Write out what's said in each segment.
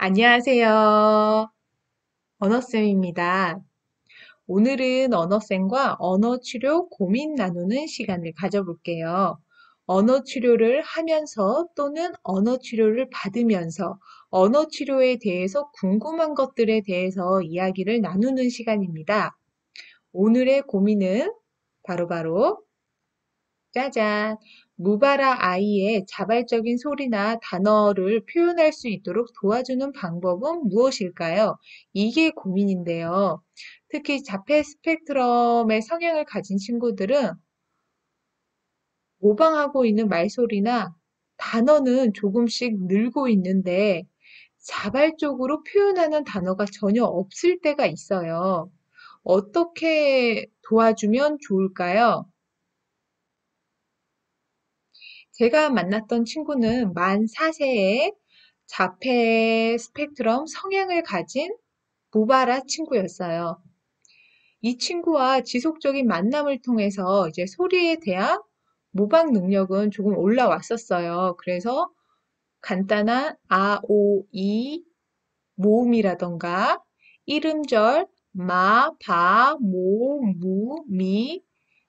안녕하세요. 언어쌤입니다. 오늘은 언어쌤과 언어치료 고민 나누는 시간을 가져볼게요. 언어치료를 하면서 또는 언어치료를 받으면서 언어치료에 대해서 궁금한 것들에 대해서 이야기를 나누는 시간입니다. 오늘의 고민은 바로바로 짜잔! 무바라 아이의 자발적인 소리나 단어를 표현할 수 있도록 도와주는 방법은 무엇일까요? 이게 고민인데요. 특히 자폐 스펙트럼의 성향을 가진 친구들은 모방하고 있는 말소리나 단어는 조금씩 늘고 있는데 자발적으로 표현하는 단어가 전혀 없을 때가 있어요. 어떻게 도와주면 좋을까요? 제가 만났던 친구는 만 4세의 자폐 스펙트럼 성향을 가진 무바라 친구였어요. 이 친구와 지속적인 만남을 통해서 이제 소리에 대한 모방 능력은 조금 올라왔었어요. 그래서 간단한 아, 오, 이 모음이라던가 이름절 마, 바, 모, 무, 미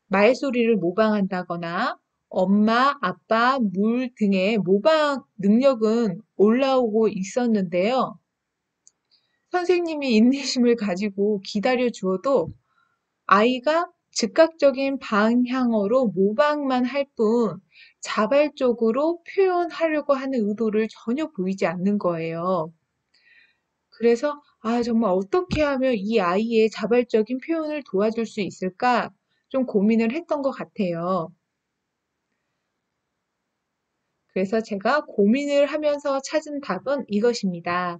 말소리를 모방한다거나 엄마, 아빠, 물 등의 모방 능력은 올라오고 있었는데요. 선생님이 인내심을 가지고 기다려 주어도 아이가 즉각적인 방향으로 모방만 할 뿐 자발적으로 표현하려고 하는 의도를 전혀 보이지 않는 거예요. 그래서 정말 어떻게 하면 이 아이의 자발적인 표현을 도와줄 수 있을까 좀 고민을 했던 것 같아요. 그래서 제가 고민을 하면서 찾은 답은 이것입니다.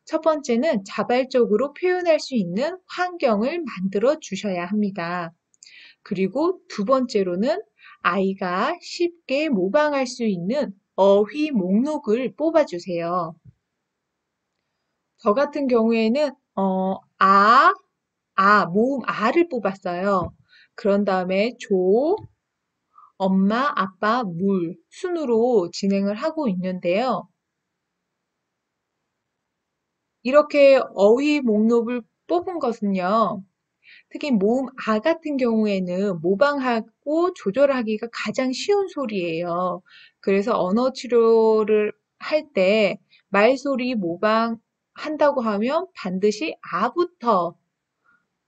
첫 번째는 자발적으로 표현할 수 있는 환경을 만들어 주셔야 합니다. 그리고 두 번째로는 아이가 쉽게 모방할 수 있는 어휘 목록을 뽑아주세요. 저 같은 경우에는 모음 아를 뽑았어요. 그런 다음에 조, 엄마, 아빠, 물 순으로 진행을 하고 있는데요. 이렇게 어휘 목록을 뽑은 것은요. 특히 모음 아 같은 경우에는 모방하고 조절하기가 가장 쉬운 소리예요. 그래서 언어 치료를 할 때 말소리 모방한다고 하면 반드시 아부터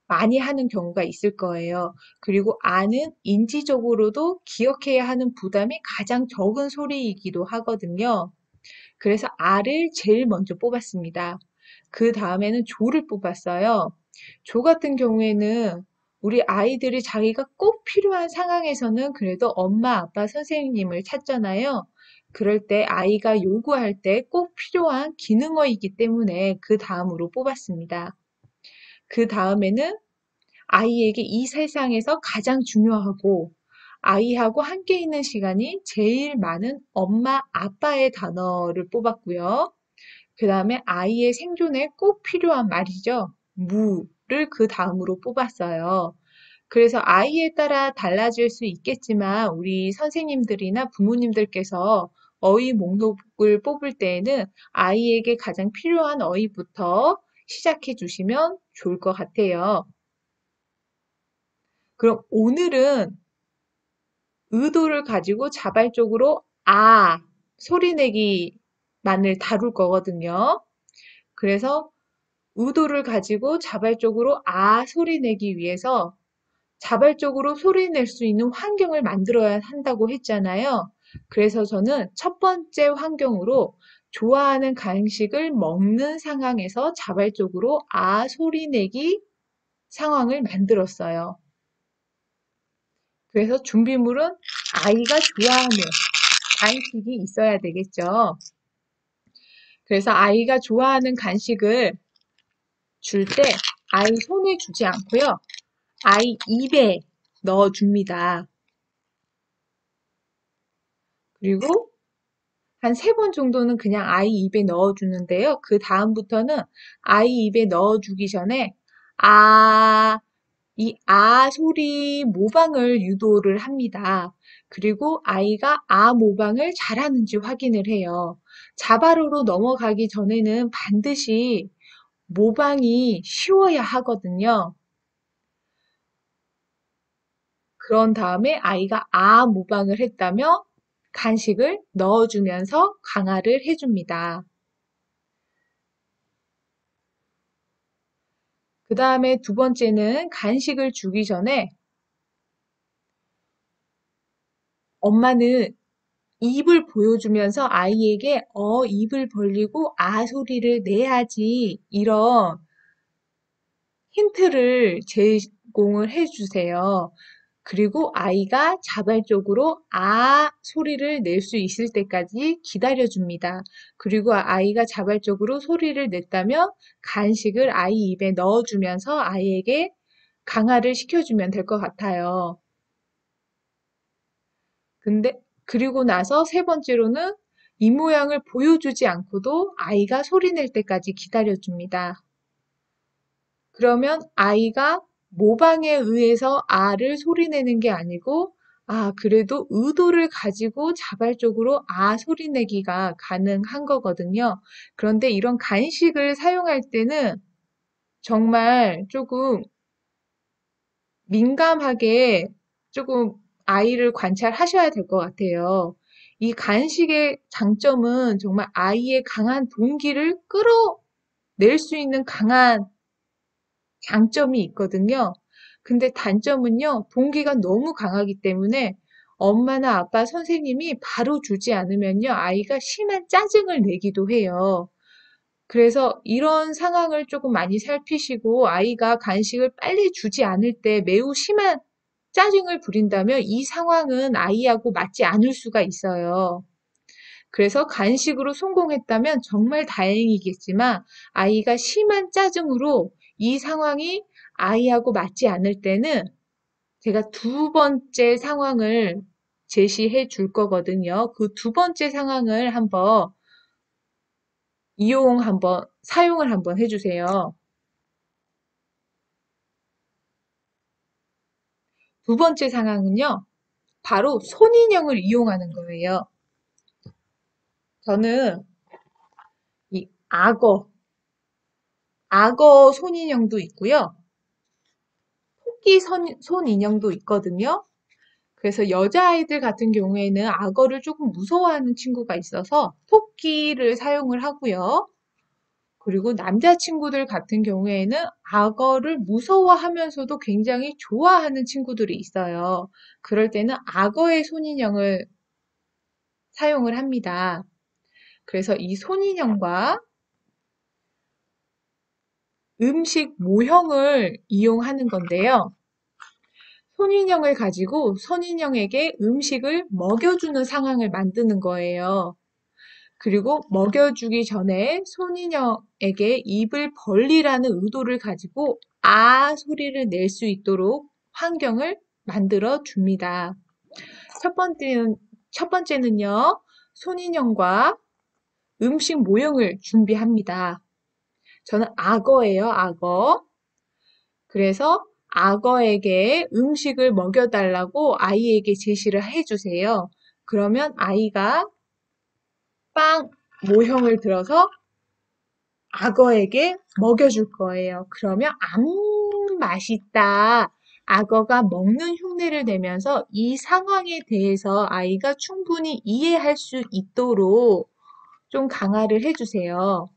많이 하는 경우가 있을 거예요. 그리고 아는 인지적으로도 기억해야 하는 부담이 가장 적은 소리이기도 하거든요. 그래서 아를 제일 먼저 뽑았습니다. 그 다음에는 조를 뽑았어요. 조 같은 경우에는 우리 아이들이 자기가 꼭 필요한 상황에서는 그래도 엄마, 아빠, 선생님을 찾잖아요. 그럴 때 아이가 요구할 때 꼭 필요한 기능어이기 때문에 그 다음으로 뽑았습니다. 그 다음에는 아이에게 이 세상에서 가장 중요하고 아이하고 함께 있는 시간이 제일 많은 엄마, 아빠의 단어를 뽑았고요. 그 다음에 아이의 생존에 꼭 필요한 말이죠. 무를 그 다음으로 뽑았어요. 그래서 아이에 따라 달라질 수 있겠지만 우리 선생님들이나 부모님들께서 어휘 목록을 뽑을 때에는 아이에게 가장 필요한 어휘부터 시작해 주시면 좋을 것 같아요. 그럼 오늘은 의도를 가지고 자발적으로 소리 내기만을 다룰 거거든요. 그래서 의도를 가지고 자발적으로 소리 내기 위해서 자발적으로 소리 낼 수 있는 환경을 만들어야 한다고 했잖아요. 그래서 저는 첫 번째 환경으로 좋아하는 간식을 먹는 상황에서 자발적으로 소리 내기 상황을 만들었어요. 그래서 준비물은 아이가 좋아하는 간식이 있어야 되겠죠. 그래서 아이가 좋아하는 간식을 줄 때 아이 손에 주지 않고요. 아이 입에 넣어줍니다. 그리고 한 3번 정도는 그냥 아이 입에 넣어주는데요. 그 다음부터는 아이 입에 넣어주기 전에 이 소리 모방을 유도를 합니다. 그리고 아이가 모방을 잘하는지 확인을 해요. 자바로로 넘어가기 전에는 반드시 모방이 쉬워야 하거든요. 그런 다음에 아이가 모방을 했다면 간식을 넣어주면서 강화를 해줍니다. 그 다음에 두 번째는 간식을 주기 전에 엄마는 입을 보여주면서 아이에게 입을 벌리고 소리를 내야지 이런 힌트를 제공을 해주세요. 그리고 아이가 자발적으로 소리를 낼 수 있을 때까지 기다려줍니다. 그리고 아이가 자발적으로 소리를 냈다면 간식을 아이 입에 넣어주면서 아이에게 강화를 시켜주면 될 것 같아요. 그리고 나서 세 번째로는 입 모양을 보여주지 않고도 아이가 소리 낼 때까지 기다려줍니다. 그러면 아이가 모방에 의해서 를 소리내는 게 아니고, 그래도 의도를 가지고 자발적으로 소리내기가 가능한 거거든요. 그런데 이런 간식을 사용할 때는 정말 조금 민감하게 조금 아이를 관찰하셔야 될 것 같아요. 이 간식의 장점은 정말 아이의 강한 동기를 끌어낼 수 있는 강한 장점이 있거든요. 근데 단점은요, 동기가 너무 강하기 때문에 엄마나 아빠, 선생님이 바로 주지 않으면요, 아이가 심한 짜증을 내기도 해요. 그래서 이런 상황을 조금 많이 살피시고 아이가 간식을 빨리 주지 않을 때 매우 심한 짜증을 부린다면 이 상황은 아이하고 맞지 않을 수가 있어요. 그래서 간식으로 성공했다면 정말 다행이겠지만 아이가 심한 짜증으로 이 상황이 아이하고 맞지 않을 때는 제가 두 번째 상황을 제시해 줄 거거든요. 그 두 번째 상황을 사용을 한번 해주세요. 두 번째 상황은요, 바로 손인형을 이용하는 거예요. 저는 이 악어 손인형도 있고요. 토끼 손인형도 있거든요. 그래서 여자아이들 같은 경우에는 악어를 조금 무서워하는 친구가 있어서 토끼를 사용을 하고요. 그리고 남자친구들 같은 경우에는 악어를 무서워하면서도 굉장히 좋아하는 친구들이 있어요. 그럴 때는 악어의 손인형을 사용을 합니다. 그래서 이 손인형과 음식 모형을 이용하는 건데요. 손인형을 가지고 손인형에게 음식을 먹여주는 상황을 만드는 거예요. 그리고 먹여주기 전에 손인형에게 입을 벌리라는 의도를 가지고 소리를 낼 수 있도록 환경을 만들어 줍니다. 첫 번째는요, 손인형과 음식 모형을 준비합니다. 저는 악어예요, 악어. 그래서 악어에게 음식을 먹여달라고 아이에게 제시를 해주세요. 그러면 아이가 빵 모형을 들어서 악어에게 먹여줄 거예요. 그러면 맛있다. 악어가 먹는 흉내를 내면서 이 상황에 대해서 아이가 충분히 이해할 수 있도록 좀 강화를 해주세요.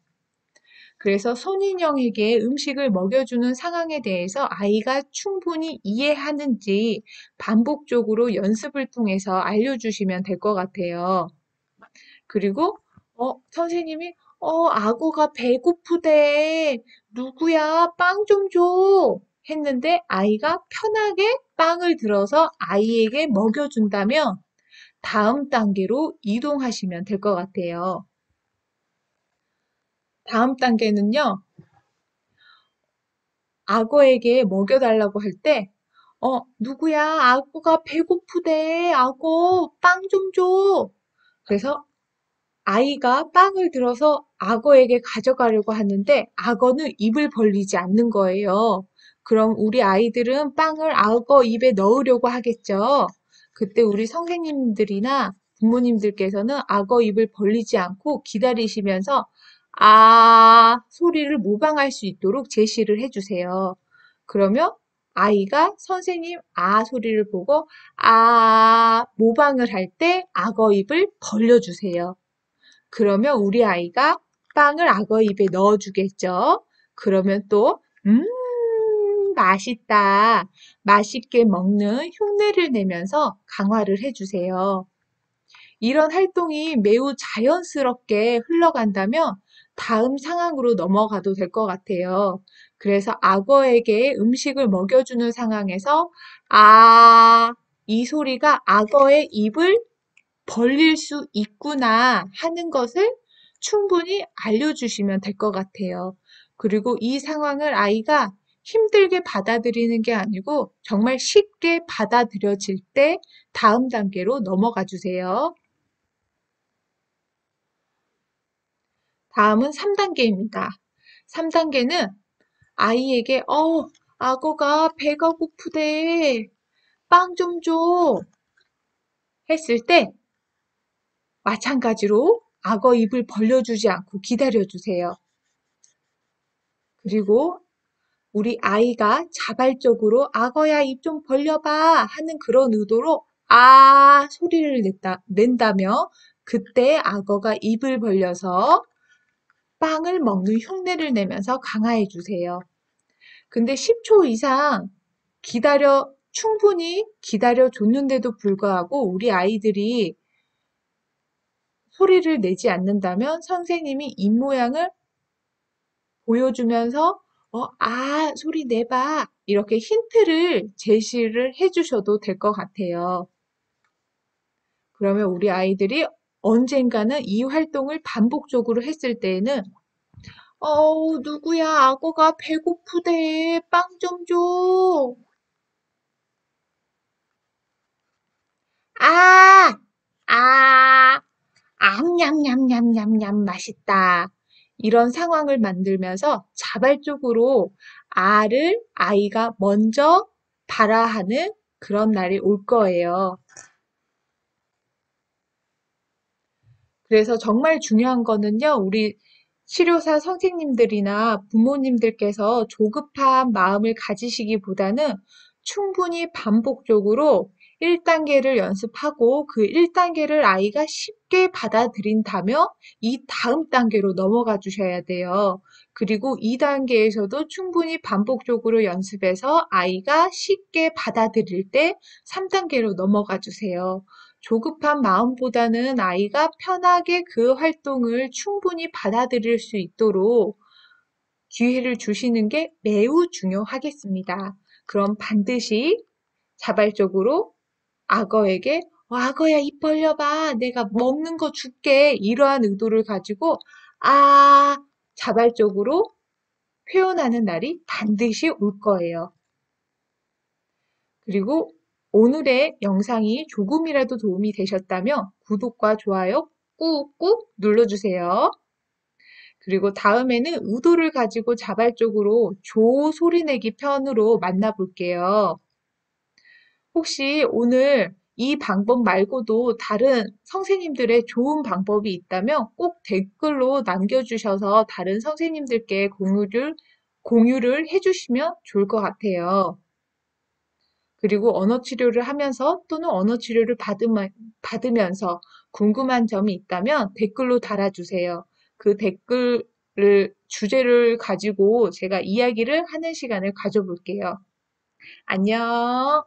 그래서 손인형에게 음식을 먹여주는 상황에 대해서 아이가 충분히 이해하는지 반복적으로 연습을 통해서 알려주시면 될 것 같아요. 그리고 선생님이 악어가 배고프대. 누구야? 빵 좀 줘. 했는데 아이가 편하게 빵을 들어서 아이에게 먹여준다면 다음 단계로 이동하시면 될 것 같아요. 다음 단계는요. 악어에게 먹여달라고 할 때, 누구야? 악어가 배고프대. 악어, 빵 좀 줘. 그래서 아이가 빵을 들어서 악어에게 가져가려고 하는데, 악어는 입을 벌리지 않는 거예요. 그럼 우리 아이들은 빵을 악어 입에 넣으려고 하겠죠. 그때 우리 선생님들이나 부모님들께서는 악어 입을 벌리지 않고 기다리시면서 아 소리를 모방할 수 있도록 제시를 해주세요. 그러면 아이가 선생님 아 소리를 보고 아 모방을 할 때 악어 입을 벌려주세요. 그러면 우리 아이가 빵을 악어 입에 넣어주겠죠. 그러면 또 맛있다. 맛있게 먹는 흉내를 내면서 강화를 해주세요. 이런 활동이 매우 자연스럽게 흘러간다면 다음 상황으로 넘어가도 될 것 같아요. 그래서 악어에게 음식을 먹여주는 상황에서 아, 이 소리가 악어의 입을 벌릴 수 있구나 하는 것을 충분히 알려주시면 될 것 같아요. 그리고 이 상황을 아이가 힘들게 받아들이는 게 아니고 정말 쉽게 받아들여질 때 다음 단계로 넘어가 주세요. 다음은 3단계입니다. 3단계는 아이에게 악어가 배가 고프대. 빵 좀 줘. 했을 때 마찬가지로 악어 입을 벌려주지 않고 기다려주세요. 그리고 우리 아이가 자발적으로 악어야 입 좀 벌려봐 하는 그런 의도로 아 소리를 낸다며 그때 악어가 입을 벌려서 빵을 먹는 흉내를 내면서 강화해 주세요. 근데 10초 이상 충분히 기다려 줬는데도 불구하고 우리 아이들이 소리를 내지 않는다면 선생님이 입 모양을 보여주면서 소리 내봐. 이렇게 힌트를 제시를 해주셔도 될 것 같아요. 그러면 우리 아이들이 언젠가는 이 활동을 반복적으로 했을 때에는 누구야, 악어가 배고프대. 빵 좀 줘. 아, 아, 냠냠냠냠냠냠 맛있다. 이런 상황을 만들면서 자발적으로 아를 아이가 먼저 발화하는 그런 날이 올 거예요. 그래서 정말 중요한 거는요, 우리 치료사 선생님들이나 부모님들께서 조급한 마음을 가지시기보다는 충분히 반복적으로 1단계를 연습하고 그 1단계를 아이가 쉽게 받아들인다면 이 다음 단계로 넘어가 주셔야 돼요. 그리고 2단계에서도 충분히 반복적으로 연습해서 아이가 쉽게 받아들일 때 3단계로 넘어가 주세요. 조급한 마음보다는 아이가 편하게 그 활동을 충분히 받아들일 수 있도록 기회를 주시는 게 매우 중요하겠습니다. 그럼 반드시 자발적으로 악어에게 악어야 입 벌려봐. 내가 먹는 거 줄게. 이러한 의도를 가지고 자발적으로 표현하는 날이 반드시 올 거예요. 그리고 오늘의 영상이 조금이라도 도움이 되셨다면 구독과 좋아요 꾹꾹 눌러주세요. 그리고 다음에는 의도를 가지고 자발적으로 조 소리내기 편으로 만나볼게요. 혹시 오늘 이 방법 말고도 다른 선생님들의 좋은 방법이 있다면 꼭 댓글로 남겨주셔서 다른 선생님들께 공유를 해주시면 좋을 것 같아요. 그리고 언어 치료를 하면서 또는 언어 치료를 받으면서 궁금한 점이 있다면 댓글로 달아주세요. 그 주제를 가지고 제가 이야기를 하는 시간을 가져볼게요. 안녕.